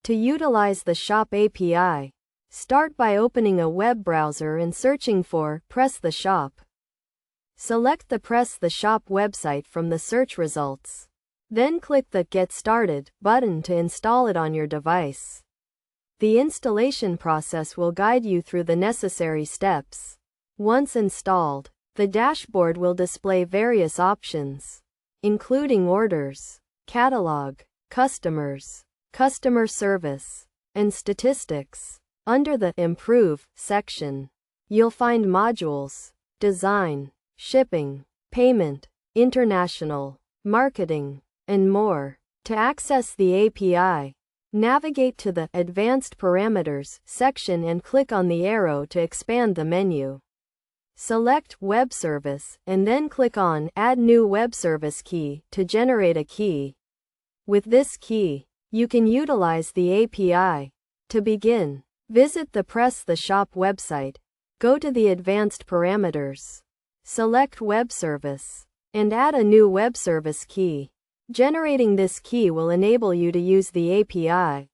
To utilize the Shop API, start by opening a web browser and searching for PrestaShop. Select the PrestaShop website from the search results. Then click the Get Started button to install it on your device. The installation process will guide you through the necessary steps. Once installed, the dashboard will display various options, including orders, catalog, customers, customer service, and statistics. Under the Improve section, you'll find modules, design, shipping, payment, international, marketing, and more. To access the API, navigate to the Advanced Parameters section and click on the arrow to expand the menu. Select Web Service and then click on Add New Web Service Key to generate a key. With this key, you can utilize the API. To begin, visit the PrestaShop website, go to the Advanced Parameters, select Web Service, and add a new web service key. Generating this key will enable you to use the API.